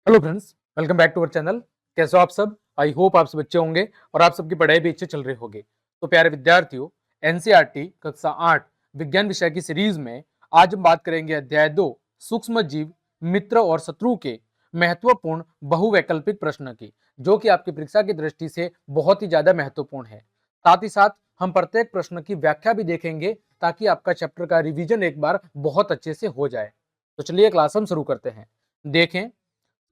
Hello friends, welcome back to our channel. कैसे हो आप सब? आई होप आप सब अच्छे होंगे और आप सबकी पढ़ाई भी अच्छे चल रही होगी। तो प्यारे विद्यार्थियों, एनसीईआरटी कक्षा 8 विज्ञान विषय की सीरीज में आज हम बात करेंगे अध्याय 2 सूक्ष्म जीव, मित्र और शत्रु के महत्वपूर्ण बहुवैकल्पिक प्रश्न की, जो कि आपकी परीक्षा की दृष्टि से बहुत ही ज्यादा महत्वपूर्ण है। साथ ही साथ हम प्रत्येक प्रश्न की व्याख्या भी देखेंगे ताकि आपका चैप्टर का रिवीजन एक बार बहुत अच्छे से हो जाए। तो चलिए क्लास हम शुरू करते हैं। देखें,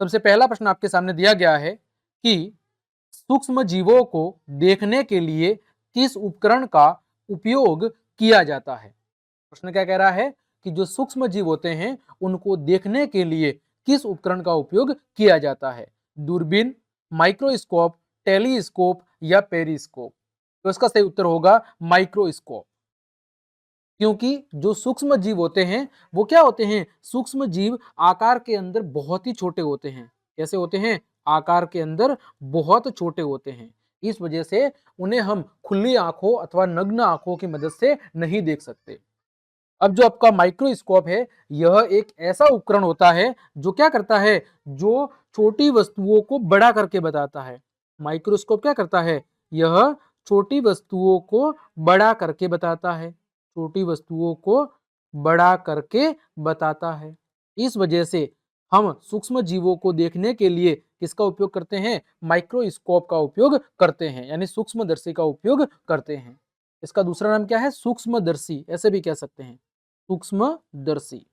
सबसे पहला प्रश्न आपके सामने दिया गया है कि सूक्ष्म जीवों को देखने के लिए किस उपकरण का उपयोग किया जाता है। प्रश्न क्या कह रहा है कि जो सूक्ष्म जीव होते हैं उनको देखने के लिए किस उपकरण का उपयोग किया जाता है। दूरबीन, माइक्रोस्कोप, टेलीस्कोप या पेरिस्कोप। तो इसका सही उत्तर होगा माइक्रोस्कोप। क्योंकि जो सूक्ष्म जीव होते हैं वो क्या होते हैं, सूक्ष्म जीव आकार के अंदर बहुत ही छोटे होते हैं। कैसे होते हैं? आकार के अंदर बहुत छोटे होते हैं। इस वजह से उन्हें हम खुली आंखों अथवा नग्न आंखों की मदद से नहीं देख सकते। अब जो आपका माइक्रोस्कोप है, यह एक ऐसा उपकरण होता है जो क्या करता है, जो छोटी वस्तुओं को बड़ा करके बताता है। माइक्रोस्कोप क्या करता है? यह छोटी वस्तुओं को बड़ा करके बताता है। छोटी वस्तुओं को बड़ा करके बताता है। इस वजह से हम सूक्ष्म जीवों को देखने के लिए किसका उपयोग करते हैं? माइक्रोस्कोप का उपयोग करते हैं, यानी सूक्ष्मदर्शी का उपयोग करते हैं। इसका दूसरा नाम क्या है? सूक्ष्मदर्शी, ऐसे भी कह सकते हैं, सूक्ष्मदर्शी।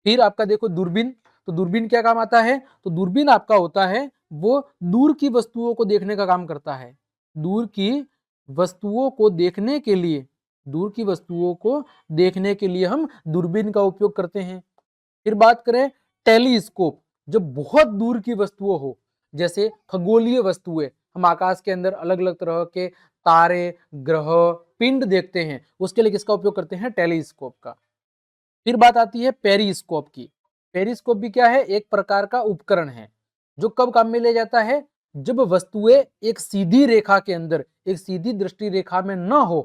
फिर आपका देखो दूरबीन। तो दूरबीन क्या काम आता है? तो दूरबीन आपका होता है, वो दूर की वस्तुओं को देखने का काम करता है। दूर की वस्तुओं को देखने के लिए, दूर की वस्तुओं को देखने के लिए हम दूरबीन का उपयोग करते हैं। फिर बात करें टेलीस्कोप, जब बहुत दूर की वस्तुओं हो, जैसे खगोलीय वस्तुएं, हम आकाश के अंदर अलग अलग तरह के तारे, ग्रह, पिंड देखते हैं, उसके लिए किसका उपयोग करते हैं? टेलीस्कोप का। फिर बात आती है पेरिस्कोप की। पेरिस्कोप भी क्या है? एक प्रकार का उपकरण है जो कब काम में ले जाता है? जब वस्तुएं एक सीधी रेखा के अंदर, एक सीधी दृष्टि रेखा में न हो,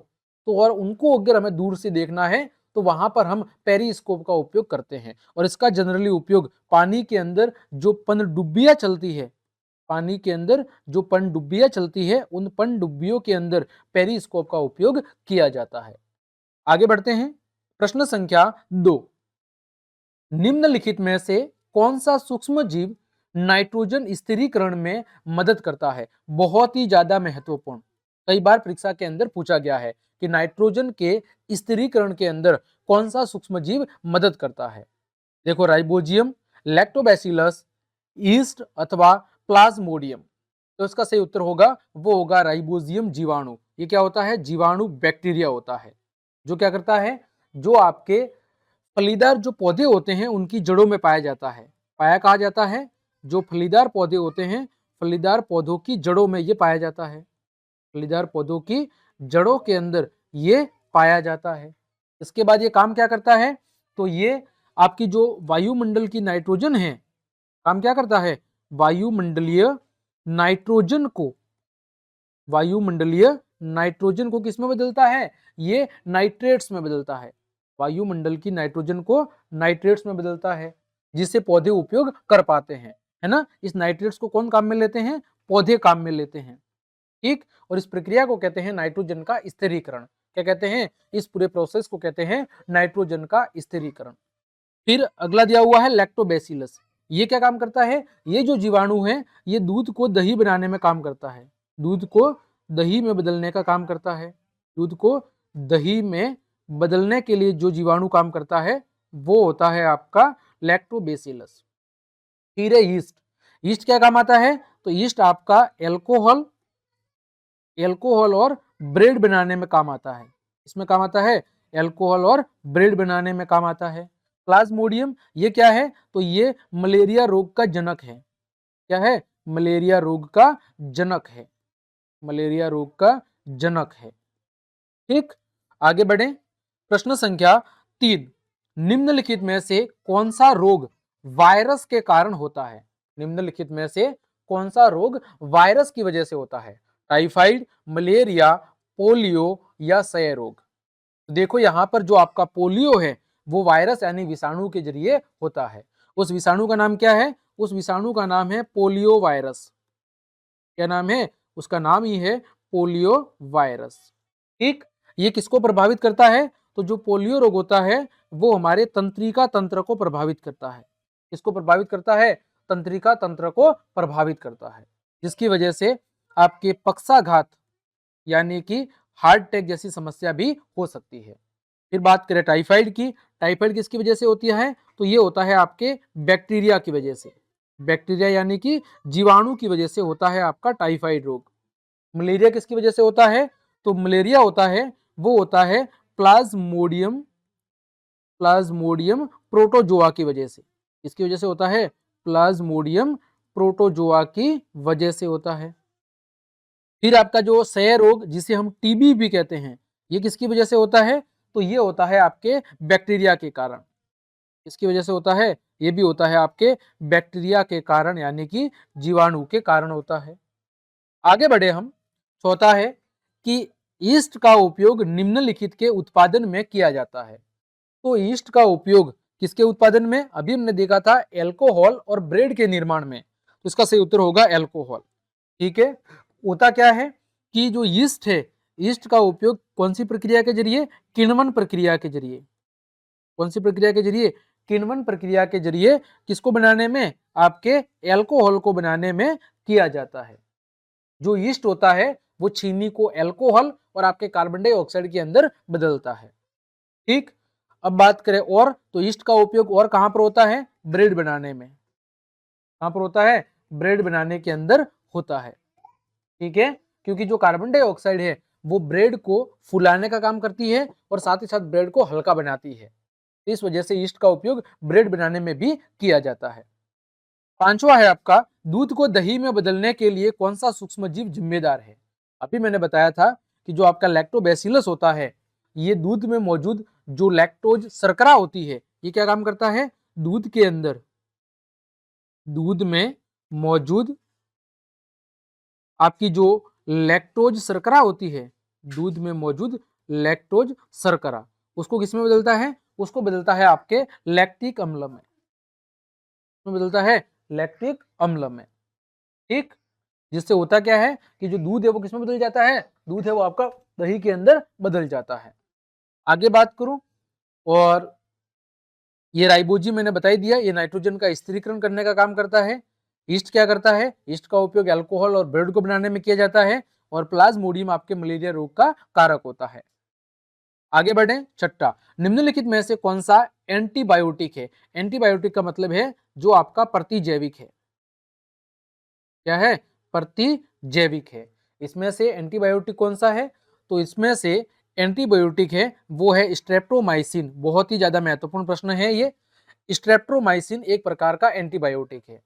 तो और उनको अगर हमें दूर से देखना है तो वहां पर हम पेरिस्कोप का उपयोग करते हैं। और इसका जनरली उपयोग पानी के अंदर जो पनडुब्बियां चलती है, पानी के अंदर जो पनडुब्बियां चलती है, उन पनडुब्बियों के अंदर पेरिस्कोप का उपयोग किया जाता है। आगे बढ़ते हैं। प्रश्न संख्या 2, निम्नलिखित में से कौन सा सूक्ष्म जीव नाइट्रोजन स्थिरीकरण में मदद करता है? बहुत ही ज्यादा महत्वपूर्ण, कई बार परीक्षा के अंदर पूछा गया है कि नाइट्रोजन के स्थिरीकरण के अंदर कौन सा सूक्ष्म जीव मदद करता है। देखो, राइबोजियम, लैक्टोबैसिलस, ईस्ट अथवा प्लाज्मोडियम। तो इसका सही उत्तर होगा, वो होगा राइबोजियम जीवाणु। ये क्या होता है? जीवाणु बैक्टीरिया होता है जो क्या करता है, जो आपके फलीदार जो पौधे होते हैं उनकी जड़ों में पाया जाता है। पाया कहा जाता है, जो फलीदार पौधे होते हैं, फलीदार पौधों की जड़ों में ये पाया जाता है। फलीदार पौधों की जड़ों के अंदर ये पाया जाता है। इसके बाद ये काम क्या करता है? तो ये आपकी जो वायुमंडल की नाइट्रोजन है, काम क्या करता है? वायुमंडलीय नाइट्रोजन को, वायुमंडलीय नाइट्रोजन को किस में बदलता है? ये नाइट्रेट्स में बदलता है। वायुमंडल की नाइट्रोजन को नाइट्रेट्स में बदलता है, जिससे पौधे उपयोग कर पाते हैं, है ना। इस नाइट्रेट्स को कौन काम में लेते हैं? पौधे काम में लेते हैं, ठीक। और इस प्रक्रिया को कहते हैं नाइट्रोजन का स्थिरीकरण। क्या कहते हैं? इस पूरे प्रोसेस को कहते हैं नाइट्रोजन का स्थिरीकरण। फिर अगला दिया हुआ है लैक्टोबैसिलस। ये क्या काम करता है? ये जो जीवाणु है, ये दूध को दही बनाने में काम करता है। दूध को दही में बदलने का काम करता है। दूध को दही में बदलने के लिए जो जीवाणु काम करता है वो होता है आपका लैक्टोबैसिलस। फिर है यीस्ट। यीस्ट क्या काम आता है? तो यीस्ट आपका एल्कोहल, एल्कोहल और ब्रेड बनाने में काम आता है। इसमें काम आता है, एल्कोहल और ब्रेड बनाने में काम आता है। प्लाज्मोडियम ये क्या है? तो ये मलेरिया रोग का जनक है। क्या है? मलेरिया रोग का जनक है। मलेरिया रोग का जनक है, ठीक। आगे बढ़े। प्रश्न संख्या 3, निम्नलिखित में से कौन सा रोग वायरस के कारण होता है? निम्नलिखित में से कौन सा रोग वायरस की वजह से होता है? टाइफाइड, मलेरिया, पोलियो या क्षय रोग। देखो, यहां पर जो आपका पोलियो है वो वायरस यानी विषाणु के जरिए होता है, उस विषाणु का नाम क्या है? उस विषाणु का नाम है पोलियो वायरस। क्या नाम है? उसका नाम ही है पोलियो वायरस। ठीक, ये किसको प्रभावित करता है? तो जो पोलियो रोग होता है वो हमारे तंत्रिका तंत्र को प्रभावित करता है। किसको प्रभावित करता है? तंत्रिका तंत्र को प्रभावित करता है, जिसकी वजह से आपके पक्षाघात यानी कि हार्ट अटैक जैसी समस्या भी हो सकती है। फिर बात करें टाइफाइड की। टाइफाइड किसकी वजह से होती है? तो ये होता है आपके बैक्टीरिया की वजह से। बैक्टीरिया यानी कि जीवाणु की वजह से होता है आपका टाइफाइड रोग। मलेरिया किसकी वजह से होता है? तो मलेरिया होता है, वो होता है प्लाज्मोडियम प्लाज्मोडियम प्रोटोजोआ की वजह से। इसकी वजह से होता है प्लाज्मोडियम प्रोटोजोआ की वजह से होता है। फिर आपका जो क्षय रोग जिसे हम टीबी भी कहते हैं, ये किसकी वजह से होता है? तो ये होता है आपके बैक्टीरिया के कारण। किसकी वजह से होता है? ये भी होता है आपके बैक्टीरिया के कारण यानी कि जीवाणु के कारण होता है। आगे बढ़े हम। चौथा है कि ईस्ट का उपयोग निम्नलिखित के उत्पादन में किया जाता है। तो ईस्ट का उपयोग किसके उत्पादन में? अभी हमने देखा था एल्कोहल और ब्रेड के निर्माण में, तो इसका सही उत्तर होगा एल्कोहल। ठीक है, होता क्या है कि जो ईस्ट है, ईस्ट का उपयोग कौन सी प्रक्रिया के जरिए? किण्वन प्रक्रिया के जरिए। कौन सी प्रक्रिया के जरिए? किण्वन प्रक्रिया के जरिए किसको बनाने में? आपके एल्कोहल को बनाने में किया जाता है। जो ईस्ट होता है वो चीनी को एल्कोहल और आपके कार्बन डाइऑक्साइड के अंदर बदलता है। ठीक, अब बात करें और, तो ईस्ट का उपयोग और कहां पर होता है? ब्रेड बनाने में। कहां पर होता है? ब्रेड बनाने के अंदर होता है। ठीक है, क्योंकि जो कार्बन डाइऑक्साइड है वो ब्रेड को फुलाने का काम करती है और साथ ही साथ ब्रेड को हल्का बनाती है। इस वजह से ईस्ट का उपयोग ब्रेड बनाने में भी किया जाता है। पांचवा है आपका, दूध को दही में बदलने के लिए कौन सा सूक्ष्म जीव जिम्मेदार है? अभी मैंने बताया था कि जो आपका लैक्टोबैसिलस होता है, ये दूध में मौजूद जो लैक्टोज शर्करा होती है, ये क्या काम करता है? दूध के अंदर, दूध में मौजूद आपकी जो लैक्टोज शर्करा होती है, दूध में मौजूद लैक्टोज शर्करा, उसको किस में बदलता है? उसको बदलता है आपके लैक्टिक अम्ल में। बदलता है लैक्टिक अम्ल में। ठीक, जिससे होता क्या है कि जो दूध है वो किसमें बदल जाता है? दूध है वो आपका दही के अंदर बदल जाता है। आगे बात करूं, और ये राइबोजी मैंने बता ही दिया, ये नाइट्रोजन का स्थिरीकरण करने का काम करता है। ईस्ट क्या करता है? ईस्ट का उपयोग अल्कोहल और ब्रेड को बनाने में किया जाता है, और प्लाज्मोडियम आपके मलेरिया रोग का कारक होता है। आगे बढ़े, छठा, निम्नलिखित में से कौन सा एंटीबायोटिक है? एंटीबायोटिक का मतलब है जो आपका प्रतिजैविक है। क्या है? प्रतिजैविक है। इसमें से एंटीबायोटिक कौन सा है? तो इसमें से एंटीबायोटिक है वो है स्ट्रेप्टोमाइसिन। बहुत ही ज्यादा महत्वपूर्ण प्रश्न है ये। स्ट्रेप्टोमाइसिन एक प्रकार का एंटीबायोटिक है।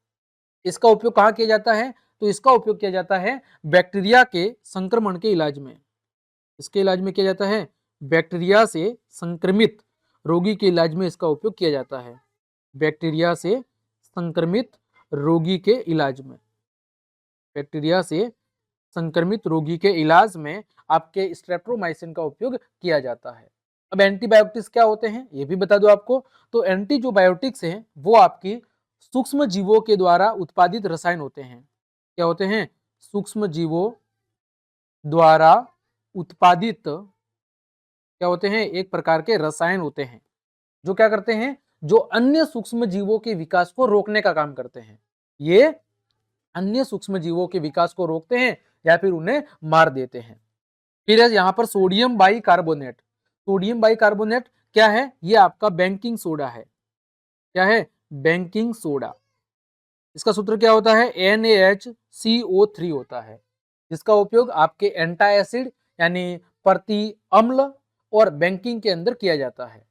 इसका उपयोग कहाँ किया जाता है? तो इसका उपयोग किया जाता है बैक्टीरिया के संक्रमण के इलाज में। इसके इलाज में किया जाता है, बैक्टीरिया से संक्रमित रोगी के इलाज में इसका उपयोग किया जाता है। बैक्टीरिया से संक्रमित रोगी के इलाज में, बैक्टीरिया से संक्रमित रोगी के इलाज में आपके स्ट्रेप्टोमाइसिन का उपयोग किया जाता है। अब एंटीबायोटिक्स क्या होते हैं ये भी बता दो आपको। तो एंटी जो बायोटिक्स हैं वो आपकी सूक्ष्म जीवों के द्वारा उत्पादित रसायन होते हैं। क्या होते हैं? सूक्ष्म जीवों द्वारा उत्पादित क्या होते हैं? एक प्रकार के रसायन होते हैं जो क्या करते हैं? जो अन्य सूक्ष्म जीवों के विकास को रोकने का काम करते हैं। ये अन्य सूक्ष्म जीवों के विकास को रोकते हैं या फिर उन्हें मार देते हैं। फिर है यहाँ पर सोडियम बाइकार्बोनेट। सोडियम बाइकार्बोनेट क्या है? ये आपका बैंकिंग सोडा है। क्या है? Banking soda. इसका सूत्र क्या होता है? NaHCO3 होता है, जिसका उपयोग आपके एंटा एसिड यानी प्रति अम्ल और बैंकिंग के अंदर किया जाता है।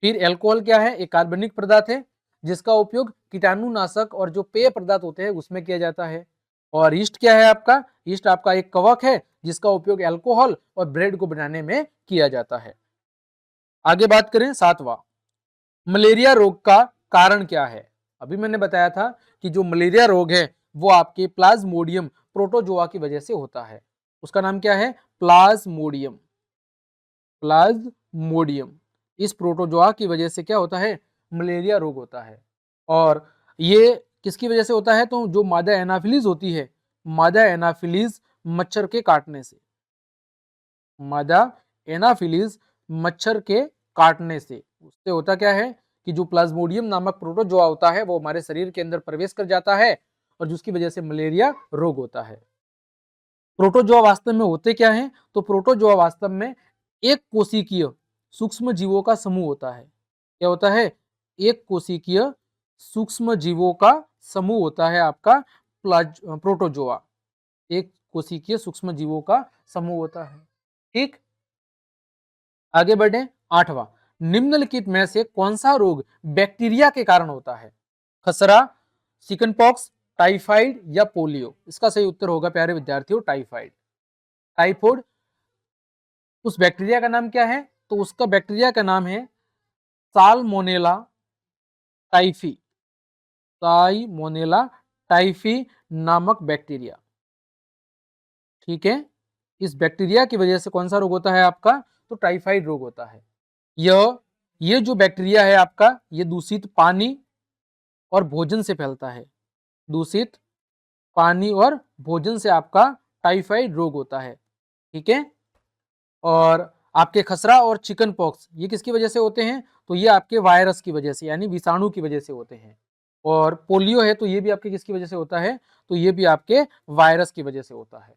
फिर एल्कोहल क्या है? एक कार्बनिक पदार्थ है जिसका उपयोग कीटाणुनाशक और जो पेय पदार्थ होते हैं उसमें किया जाता है। और ईस्ट क्या है आपका? ईस्ट आपका एक कवक है जिसका उपयोग अल्कोहल और ब्रेड को बनाने में किया जाता है। आगे बात करें, सातवां, मलेरिया रोग का कारण क्या है? अभी मैंने बताया था कि जो मलेरिया रोग है वो आपके प्लाज्मोडियम प्रोटोजोआ की वजह से होता है। उसका नाम क्या है? प्लाज्मोडियम। प्लाज्मोडियम, इस प्रोटोजोआ की वजह से क्या होता है? मलेरिया रोग होता है। और ये किसकी वजह से होता है? तो जो मादा एनाफिलीज होती है, मादा एनाफिलीज मच्छर के काटने से, मादा एनाफिलीज मच्छर के काटने से, उससे होता क्या है कि जो प्लाज्मोडियम नामक प्रोटोजोआ होता है वो हमारे शरीर के अंदर प्रवेश कर जाता है और जिसकी वजह से मलेरिया रोग होता है। प्रोटोजोआ वास्तव में होते क्या हैं? तो प्रोटोजोआ वास्तव में एक कोशिकीय सूक्ष्म जीवों का समूह होता है। क्या होता है? एक कोशिकीय सूक्ष्म जीवों का समूह होता है आपका प्रोटोजोआ, एक कोशिकीय सूक्ष्म जीवों का समूह होता है। ठीक, आगे बढ़े। 8वां, निम्नलिखित में से कौन सा रोग बैक्टीरिया के कारण होता है? खसरा, चिकन पॉक्स, टाइफाइड या पोलियो? इसका सही उत्तर होगा प्यारे विद्यार्थियों टाइफाइड। टाइफाइड, उस बैक्टीरिया का नाम क्या है? तो उसका बैक्टीरिया का नाम है साल्मोनेला टाइफी, साल्मोनेला टाइफी नामक बैक्टीरिया। ठीक है, इस बैक्टीरिया की वजह से कौन सा रोग होता है आपका? तो टाइफाइड रोग होता है। ये जो बैक्टीरिया है आपका, ये दूषित पानी और भोजन से फैलता है, दूषित पानी और भोजन से आपका टाइफाइड रोग होता है। ठीक है, और आपके खसरा और चिकन पॉक्स ये किसकी वजह से होते हैं? तो ये आपके वायरस की वजह से यानी विषाणु की वजह से होते हैं। और पोलियो है तो ये भी आपके किसकी वजह से होता है? तो ये भी आपके वायरस की वजह से होता है।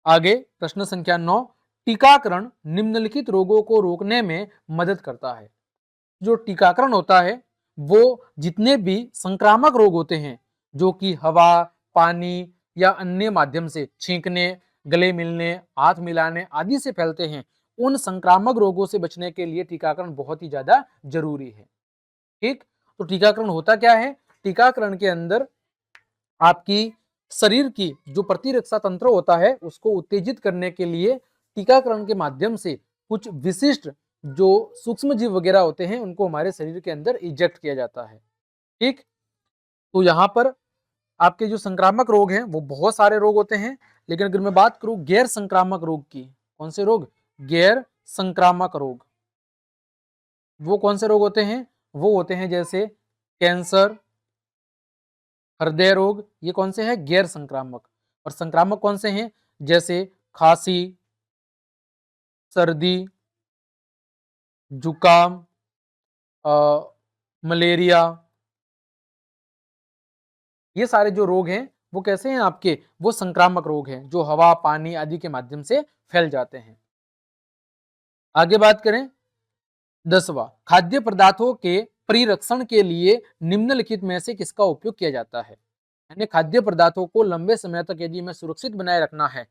आगे प्रश्न संख्या 9, टीकाकरण निम्नलिखित रोगों को रोकने में मदद करता है। जो टीकाकरण होता है वो जितने भी संक्रामक रोग होते हैं जो कि हवा, पानी या अन्य माध्यम से छींकने, गले मिलने, हाथ मिलाने आदि से फैलते हैं, उन संक्रामक रोगों से बचने के लिए टीकाकरण बहुत ही ज्यादा जरूरी है। ठीक, तो टीकाकरण होता क्या है? टीकाकरण के अंदर आपकी शरीर की जो प्रतिरक्षा तंत्र होता है उसको उत्तेजित करने के लिए टीकाकरण के माध्यम से कुछ विशिष्ट जो सूक्ष्म जीव वगैरह होते हैं उनको हमारे शरीर के अंदर इंजेक्ट किया जाता है। ठीक, तो यहाँ पर आपके जो संक्रामक रोग हैं वो बहुत सारे रोग होते हैं, लेकिन अगर मैं बात करूं गैर संक्रामक रोग की, कौन से रोग? गैर संक्रामक रोग। वो कौन से रोग होते हैं? वो होते हैं जैसे कैंसर, हृदय रोग, ये कौन से हैं? गैर संक्रामक। और संक्रामक कौन से हैं? जैसे खांसी, सर्दी, जुकाम, मलेरिया, ये सारे जो रोग हैं वो कैसे हैं आपके? वो संक्रामक रोग हैं जो हवा, पानी आदि के माध्यम से फैल जाते हैं। आगे बात करें 10वां, खाद्य पदार्थों के परिरक्षण के लिए निम्नलिखित में से किसका उपयोग किया जाता है? यानी खाद्य पदार्थों को लंबे समय तक यदि हमें सुरक्षित बनाए रखना है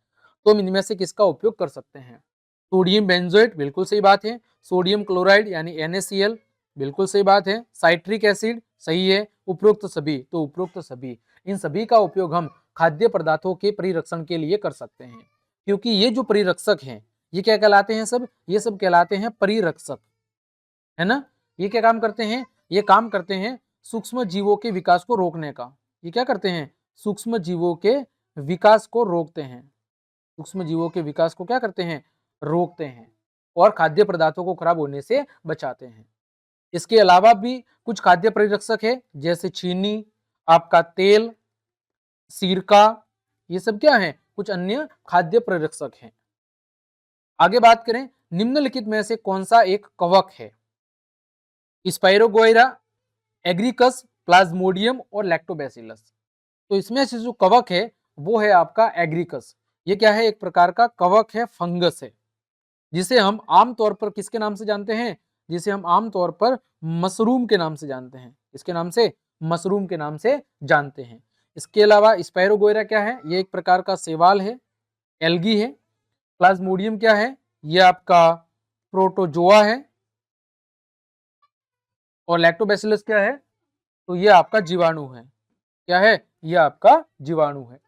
तो हम इनमें से किसका उपयोग कर सकते हैं? सोडियम बेंजोएट, बिल्कुल सही बात है। सोडियम क्लोराइड यानी NaCl, बिल्कुल सही बात है। साइट्रिक एसिड, सही है। उपरोक्त सभी, तो उपरोक्त सभी, इन सभी का उपयोग हम खाद्य पदार्थों के परिरक्षण के लिए कर सकते हैं, क्योंकि ये जो परिरक्षक हैं ये क्या कहलाते हैं? सब ये सब कहलाते हैं परिरक्षक, है ना। ये क्या काम करते हैं? ये काम करते हैं सूक्ष्म जीवों के विकास को रोकने का। ये क्या करते हैं? सूक्ष्म जीवों के विकास को रोकते हैं, सूक्ष्म जीवों के विकास को क्या करते हैं? रोकते हैं और खाद्य पदार्थों को खराब होने से बचाते हैं। इसके अलावा भी कुछ खाद्य परिरक्षक है जैसे चीनी, आपका तेल, सिरका, ये सब क्या है? कुछ अन्य खाद्य परिरक्षक हैं। आगे बात करें, निम्नलिखित में से कौन सा एक कवक है? स्पाइरोगोइरा, एग्रिकस, प्लाज्मोडियम और लैक्टोबैसिलस। तो इसमें से जो कवक है वो है आपका एग्रिकस। ये क्या है? एक प्रकार का कवक है, फंगस है, जिसे हम आमतौर पर किसके नाम से जानते हैं? जिसे हम आमतौर पर मशरूम के नाम से जानते हैं। इसके नाम से? मशरूम के नाम से जानते हैं। इसके अलावा स्पाइरोगोइरा क्या है? ये एक प्रकार का शैवाल है, एल्गी है। प्लाज्मोडियम क्या है? ये आपका प्रोटोजोआ है। और लैक्टोबैसिलस क्या है? तो ये आपका जीवाणु है। क्या है? ये आपका जीवाणु है।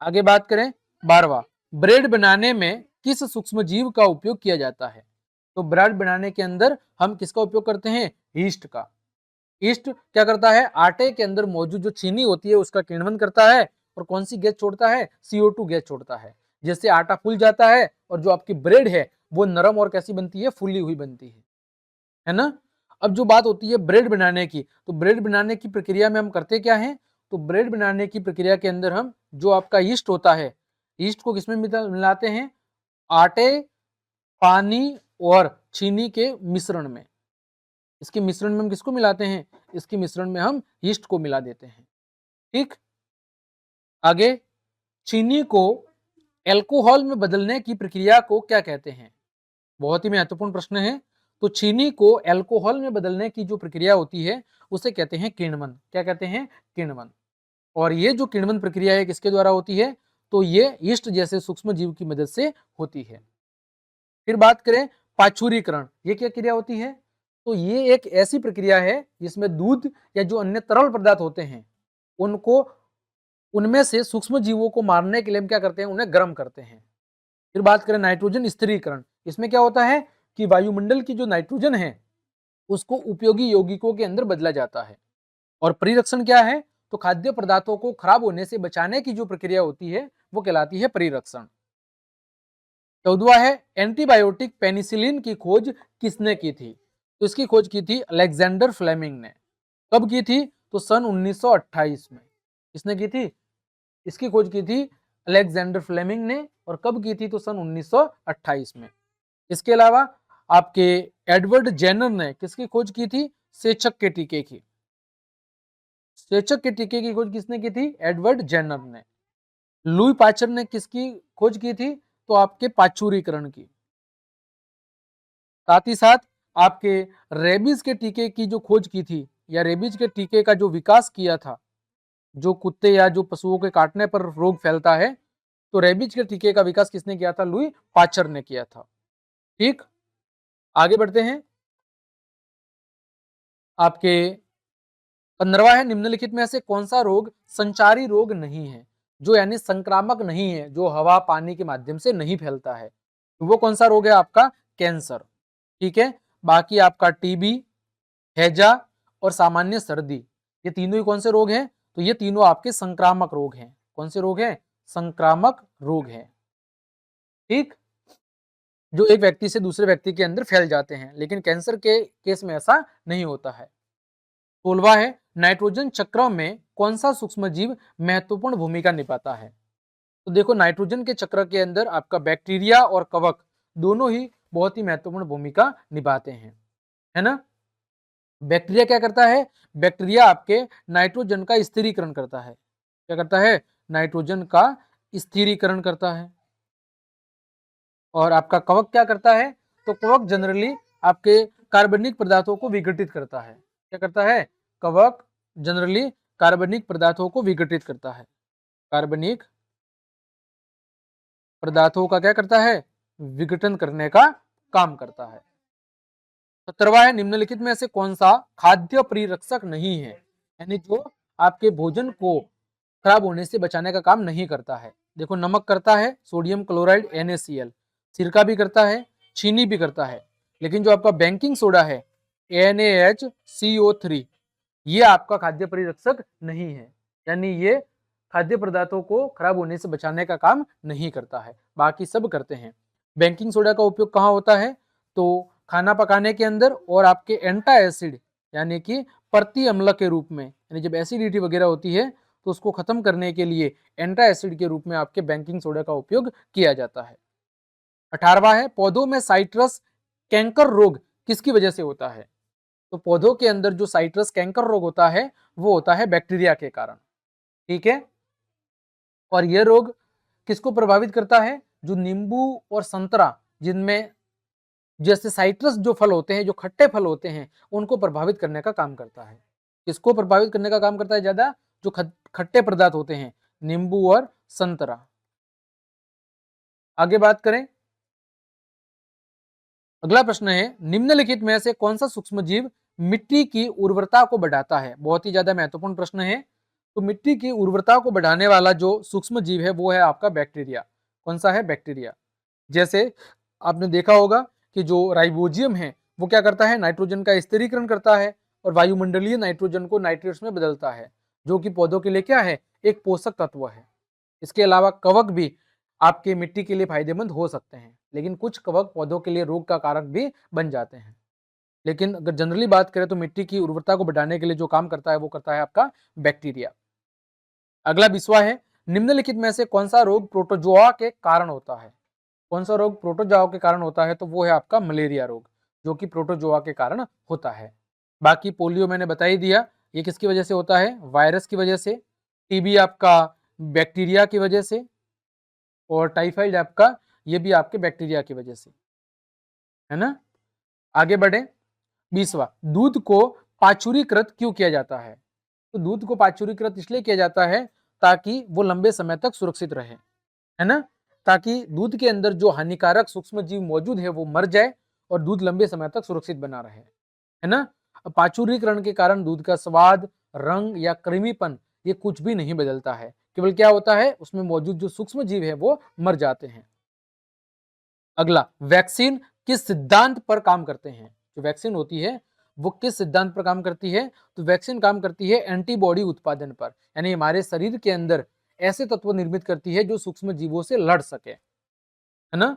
आगे बात करें 12वां, ब्रेड बनाने में किस सूक्ष्म जीव का उपयोग किया जाता है? तो ब्रेड बनाने के अंदर हम किसका उपयोग करते हैं? ईस्ट का। ईस्ट क्या करता है? आटे के अंदर मौजूद जो चीनी होती है उसका किण्वन करता है और कौन सी गैस छोड़ता है? CO2 गैस छोड़ता है, जिससे आटा फूल जाता है और जो आपकी ब्रेड है वो नरम और कैसी बनती है? फूली हुई बनती है ना। अब जो बात होती है ब्रेड बनाने की, तो ब्रेड बनाने की प्रक्रिया में हम करते क्या हैं, तो ब्रेड बनाने की प्रक्रिया के अंदर हम जो आपका यीस्ट होता है, यीस्ट को किसमें मिलाते हैं, आटे, पानी और चीनी के मिश्रण में। इसके मिश्रण में हम किसको मिलाते हैं, इसके मिश्रण में हम यीस्ट को मिला देते हैं। ठीक, आगे चीनी को एल्कोहल में बदलने की प्रक्रिया को क्या कहते हैं, बहुत ही महत्वपूर्ण प्रश्न है। तो चीनी को एल्कोहल में बदलने की जो प्रक्रिया होती है उसे कहते हैं किण्वन। क्या कहते हैं, किण्वन। और ये जो किण्वन प्रक्रिया है किसके द्वारा होती है, तो ये यीस्ट जैसे सूक्ष्म जीव की मदद से होती है। फिर बात करें पाचुरीकरण, ये क्या क्रिया होती है, तो ये एक ऐसी प्रक्रिया है जिसमें दूध या जो अन्य तरल पदार्थ होते हैं उनको, उनमें से सूक्ष्म जीवों को मारने के लिए हम क्या करते हैं, उन्हें गर्म करते हैं। फिर बात करें नाइट्रोजन स्थिरीकरण, इसमें क्या होता है कि वायुमंडल की जो नाइट्रोजन है उसको उपयोगी यौगिकों के अंदर बदला जाता है। और परिरक्षण क्या है, तो खाद्य पदार्थों को खराब होने से बचाने की जो प्रक्रिया होती है वो कहलाती है परिरक्षण। 14वां है एंटीबायोटिक पेनिसिलिन की खोज किसने की थी, तो इसकी खोज की थी अलेक्जेंडर फ्लेमिंग ने। कब की थी, तो सन 1928 में। किसने की थी, इसकी खोज की थी अलेक्जेंडर फ्लेमिंग ने। और कब की थी, तो सन 1928 में। इसके अलावा आपके एडवर्ड जेनर ने किसकी खोज की थी, सेचक के टीके की। सेचक के टीके की खोज किसने की थी, एडवर्ड जेनर ने। लुई पाचर ने किसकी खोज की थी, तो आपके पाचुरीकरण की। साथ ही साथ आपके रेबीज के टीके की जो खोज की थी, या रेबीज के टीके का जो विकास किया था, जो कुत्ते या जो पशुओं के काटने पर रोग फैलता है, तो रेबीज के टीके का विकास किसने किया था, लुई पाचर ने किया था। ठीक, आगे बढ़ते हैं। आपके 15वां है निम्नलिखित में से कौन सा रोग संचारी रोग नहीं है, जो यानी संक्रामक नहीं है, जो हवा पानी के माध्यम से नहीं फैलता है, तो वो कौन सा रोग है, आपका कैंसर। ठीक है, बाकी आपका टीबी, हैजा और सामान्य सर्दी, ये तीनों ही कौन से रोग हैं, तो ये तीनों आपके संक्रामक रोग हैं। कौन से रोग हैं, संक्रामक रोग हैं। ठीक, जो एक व्यक्ति से दूसरे व्यक्ति के अंदर फैल जाते हैं, लेकिन कैंसर के केस में ऐसा नहीं होता है। 16वां है नाइट्रोजन चक्र में कौन सा सूक्ष्म जीव महत्वपूर्ण भूमिका निभाता है, तो देखो नाइट्रोजन के चक्र के अंदर आपका बैक्टीरिया और कवक दोनों ही बहुत ही महत्वपूर्ण भूमिका निभाते हैं, है ना। बैक्टीरिया क्या करता है, बैक्टीरिया आपके नाइट्रोजन का स्थिरीकरण करता है। क्या करता है, नाइट्रोजन का स्थिरीकरण करता है। और आपका कवक क्या करता है, तो कवक जनरली आपके कार्बनिक पदार्थों को विघटित करता है। क्या करता है, कवक जनरली कार्बनिक पदार्थों को विघटित करता है। कार्बनिक पदार्थों का क्या करता है, विघटन करने का काम करता है। 17वां है निम्नलिखित में से कौन सा खाद्य परिरक्षक नहीं है, यानी जो आपके भोजन को खराब होने से बचाने का काम नहीं करता है। देखो नमक करता है, सोडियम क्लोराइड NaCl, सिरका भी करता है, चीनी भी करता है, लेकिन जो आपका बेकिंग सोडा है NaHCO3, ये आपका खाद्य परिरक्षक नहीं है, यानी ये खाद्य पदार्थों को खराब होने से बचाने का काम नहीं करता है, बाकी सब करते हैं। बेकिंग सोडा का उपयोग कहाँ होता है, तो खाना पकाने के अंदर, और आपके एंटा एसिड यानी कि प्रति अम्ल के रूप में, यानी जब एसिडिटी वगैरह होती है तो उसको खत्म करने के लिए एंटा एसिड के रूप में आपके बेकिंग सोडा का उपयोग किया जाता है। 18वां है पौधों में साइट्रस कैंकर रोग किसकी वजह से होता है, तो पौधों के अंदर जो साइट्रस कैंकर रोग होता है वो होता है बैक्टीरिया के कारण। ठीक है, और यह रोग किसको प्रभावित करता है, जो नींबू और संतरा, जिनमें जैसे साइट्रस जो फल होते हैं, जो खट्टे फल होते हैं, उनको प्रभावित करने का काम करता है। किसको प्रभावित करने का काम करता है ज्यादा, जो खट्टे पदार्थ होते हैं, नींबू और संतरा। आगे बात करें, अगला प्रश्न है निम्नलिखित में से कौन सा सूक्ष्म जीव मिट्टी की उर्वरता को बढ़ाता है, बहुत ही ज्यादा महत्वपूर्ण प्रश्न है। तो मिट्टी की उर्वरता को बढ़ाने वाला जो सूक्ष्म जीव है वो है आपका बैक्टीरिया। कौन सा है, बैक्टीरिया। जैसे आपने देखा होगा कि जो राइबोजियम है वो क्या करता है, नाइट्रोजन का स्थिरीकरण करता है और वायुमंडलीय नाइट्रोजन को नाइट्रेट्स में बदलता है, जो कि पौधों के लिए क्या है, एक पोषक तत्व है। इसके अलावा कवक भी आपके मिट्टी के लिए फायदेमंद हो सकते हैं, लेकिन कुछ कवक पौधों के लिए रोग का कारक भी बन जाते हैं। लेकिन अगर जनरली बात करें तो मिट्टी की उर्वरता को बढ़ाने के लिए जो काम करता है वो करता है आपका बैक्टीरिया। अगला 20वां है, निम्नलिखित में से कौन सा रोग प्रोटोजोआ के कारण होता है? कौन सा रोग प्रोटोजोआ के कारण होता है? तो वो है आपका मलेरिया रोग, जो कि प्रोटोजोआ के कारण होता है। बाकी पोलियो मैंने बता ही दिया, ये किसकी वजह से होता है? वायरस की वजह से। टीबी आपका बैक्टीरिया की वजह से, और टाइफाइड आपका ये भी आपके बैक्टीरिया की वजह से, है ना। आगे बढ़े। 20वां, दूध को पाचुरीकृत क्यों किया जाता है? तो दूध को पाचुरीकृत इसलिए किया जाता है ताकि वो लंबे समय तक सुरक्षित रहे, है ना, ताकि दूध के अंदर जो हानिकारक सूक्ष्म जीव मौजूद है वो मर जाए और दूध लंबे समय तक सुरक्षित बना रहे, है ना। पाचुरीकरण के कारण दूध का स्वाद, रंग या कृमिपन ये कुछ भी नहीं बदलता है, केवल क्या होता है, उसमें मौजूद जो सूक्ष्म जीव है वो मर जाते हैं। अगला, वैक्सीन किस सिद्धांत पर काम करते हैं? जो वैक्सीन होती है वो किस सिद्धांत पर काम करती है? तो वैक्सीन काम करती है एंटीबॉडी उत्पादन पर, यानी हमारे शरीर के अंदर ऐसे तत्व निर्मित करती है जो सूक्ष्म जीवों से लड़ सके, है ना।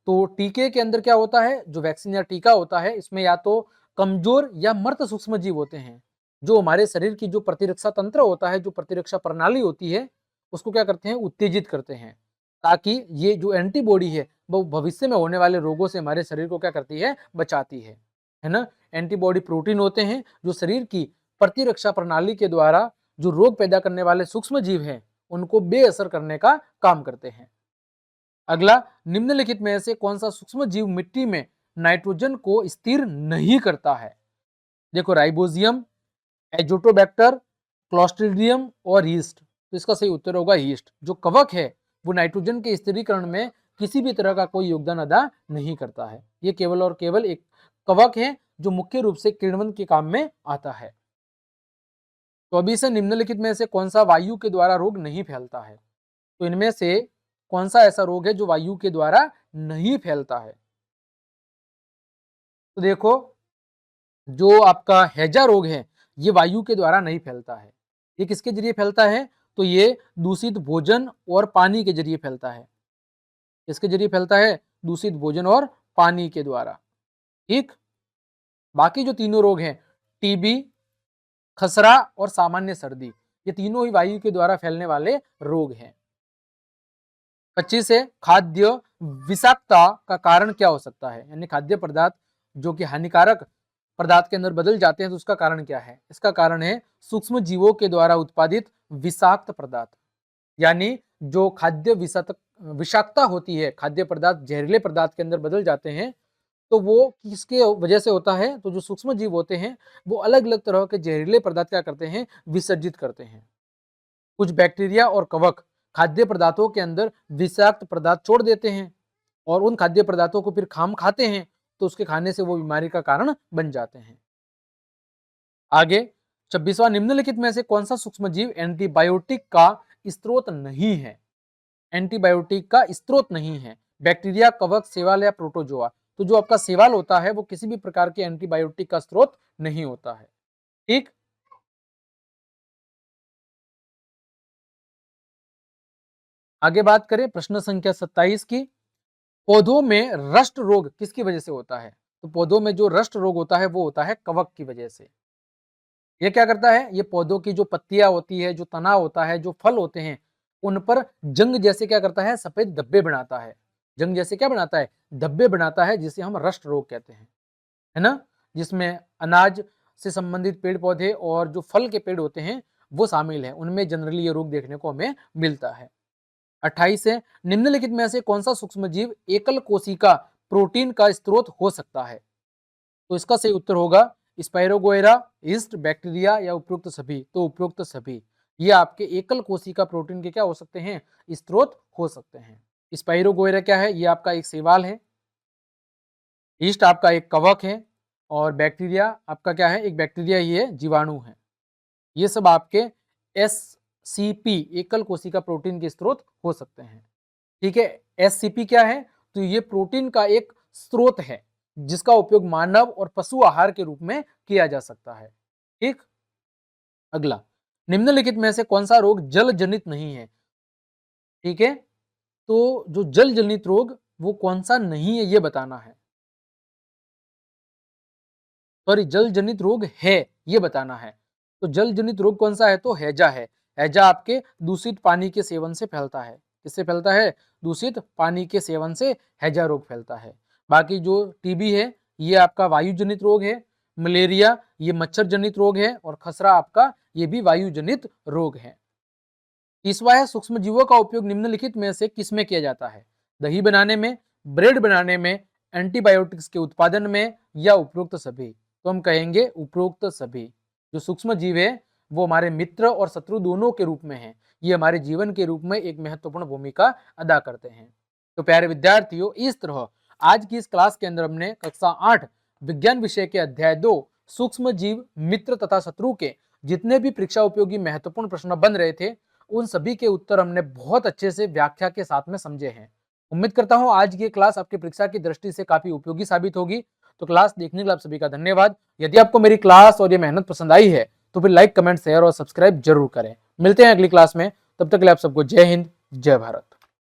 तो टीके के अंदर क्या होता है, जो वैक्सीन या टीका होता है इसमें या तो कमजोर या मृत सूक्ष्म जीव होते हैं, जो हमारे शरीर की जो प्रतिरक्षा तंत्र होता है, जो प्रतिरक्षा प्रणाली होती है, उसको क्या करते हैं, उत्तेजित करते हैं, ताकि ये जो एंटीबॉडी है वो भविष्य में होने वाले रोगों से हमारे शरीर को क्या करती है, बचाती है ना। एंटीबॉडी प्रोटीन होते हैं जो शरीर की प्रतिरक्षा प्रणाली के द्वारा जो रोग पैदा करने वाले सूक्ष्म जीव हैं उनको बेअसर करने का काम करते हैं। अगला, निम्नलिखित में से कौन सा सूक्ष्म जीव मिट्टी में नाइट्रोजन को स्थिर नहीं करता है? देखो, राइबोजियम, एजोटोबैक्टर, क्लॉस्ट्रिडियम और यीस्ट। तो इसका सही उत्तर होगा यीस्ट। जो कवक है वो नाइट्रोजन के स्थिरीकरण में किसी भी तरह का कोई योगदान अदा नहीं करता है। ये केवल और केवल एक कवक है जो मुख्य रूप से किण्वन के काम में आता है। तो अभी से निम्नलिखित में से कौन सा वायु के द्वारा रोग नहीं फैलता है? तो इनमें से कौन सा ऐसा रोग है जो वायु के द्वारा नहीं फैलता है? तो देखो, जो आपका हैजा रोग है ये वायु के द्वारा नहीं फैलता है। ये किसके जरिए फैलता है? तो ये दूषित भोजन और पानी के जरिए फैलता है। किसके जरिए फैलता है? दूषित भोजन और पानी के द्वारा। ठीक। बाकी जो तीनों रोग हैं, टीबी, खसरा और सामान्य सर्दी, ये तीनों ही वायु के द्वारा फैलने वाले रोग हैं। 25 है, खाद्य विषाक्तता का कारण क्या हो सकता है? यानी खाद्य पदार्थ जो कि हानिकारक पदार्थ के अंदर बदल जाते हैं तो उसका कारण क्या है? इसका कारण है सूक्ष्म जीवों के द्वारा उत्पादित विषाक्त पदार्थ। यानी जो खाद्य विषाक्तता होती है, खाद्य पदार्थ जहरीले पदार्थ के अंदर बदल जाते हैं, तो वो किसके वजह से होता है? तो जो सूक्ष्म जीव होते हैं वो अलग अलग तरह के जहरीले पदार्थ क्या करते हैं, विसर्जित करते हैं। कुछ बैक्टीरिया और कवक खाद्य पदार्थों के अंदर विषाक्त पदार्थ छोड़ देते हैं और उन खाद्य पदार्थों को फिर हम खाते हैं, तो उसके खाने से वो बीमारी का कारण बन जाते हैं। आगे 26वां, निम्नलिखित में से कौन सा सूक्ष्म जीव एंटीबायोटिक का स्रोत नहीं है? एंटीबायोटिक का स्रोत नहीं है। बैक्टीरिया, कवक, शैवाल या प्रोटोजोआ। तो जो आपका शैवाल होता है वो किसी भी प्रकार के एंटीबायोटिक का स्रोत नहीं होता है। ठीक। आगे बात करें प्रश्न संख्या 27 की। पौधों में रस्ट रोग किसकी वजह से होता है? तो पौधों में जो रस्ट रोग होता है वो होता है कवक की वजह से। ये क्या करता है? ये पौधों की जो पत्तियां होती है, जो तना होता है, जो फल होते हैं, उन पर जंग जैसे क्या करता है? सफेद धब्बे बनाता है। जंग जैसे क्या बनाता है? धब्बे बनाता है, जिसे हम रस्ट रोग कहते हैं, है ना। जिसमें अनाज से संबंधित पेड़ पौधे और जो फल के पेड़ होते हैं वो शामिल है, उनमें जनरली ये रोग देखने को हमें मिलता है। 28 है, निम्नलिखित में से कौन सा सूक्ष्म जीव एकल कोशिका प्रोटीन का स्रोत हो सकता है? तो इसका सही उत्तर होगा स्पाइरोगोएरा, ईस्ट, बैक्टीरिया या उपरोक्त सभी। तो उपरोक्त सभी, ये आपके एकल कोशिका प्रोटीन के क्या हो सकते हैं? स्रोत हो सकते हैं। स्पाइरोगोएरा क्या है? ये आपका एक शैवाल है, ईस्ट आपका एक कवक है, और बैक्टीरिया आपका क्या है? एक बैक्टीरिया ही है, जीवाणु है। ये सब आपके एससीपी एकल कोशिका प्रोटीन के स्रोत हो सकते हैं। ठीक है। एससीपी क्या है? तो ये प्रोटीन का एक स्रोत है जिसका उपयोग मानव और पशु आहार के रूप में किया जा सकता है। ठीक। अगला, निम्नलिखित में से कौन सा रोग जल जनित नहीं है? ठीक है। तो जो जल जनित रोग वो कौन सा नहीं है ये बताना है। सॉरी जल जनित रोग है ये बताना है। तो जल जनित रोग कौन सा है? तो हैजा है। हैजा आपके दूषित पानी के सेवन से फैलता है। किससे फैलता है? दूषित पानी के सेवन से हैजा रोग फैलता है। बाकी जो टीबी है ये आपका वायु जनित रोग है, मलेरिया ये मच्छर जनित रोग है, और खसरा आपका ये भी वायु जनित रोग है। तीसवा है सूक्ष्म जीवों का उपयोग निम्नलिखित में से किसमें किया जाता है? दही बनाने में, ब्रेड बनाने में, एंटीबायोटिक्स के उत्पादन में, या उपरोक्त सभी? तो हम कहेंगे उपरोक्त सभी। जो सूक्ष्म जीव है वो हमारे मित्र और शत्रु दोनों के रूप में है। ये हमारे जीवन के रूप में एक महत्वपूर्ण भूमिका अदा करते हैं। तो प्यारे विद्यार्थियों, इस तरह आज की इस क्लास के अंदर हमने कक्षा 8 विज्ञान विषय के अध्याय 2 सूक्ष्म जीव, मित्र तथा शत्रु के जितने भी परीक्षा उपयोगी महत्वपूर्ण प्रश्न बन रहे थे उन सभी के उत्तर हमने बहुत अच्छे से व्याख्या के साथ में समझे हैं। उम्मीद करता हूं आज की क्लास आपकी परीक्षा की दृष्टि से काफी उपयोगी साबित होगी। तो क्लास देखने के लिए आप सभी का धन्यवाद। यदि आपको मेरी क्लास और ये मेहनत पसंद आई है तो फिर लाइक, कमेंट, शेयर और सब्सक्राइब जरूर करें। मिलते हैं अगली क्लास में, तब तक के लिए आप सबको जय हिंद, जय भारत।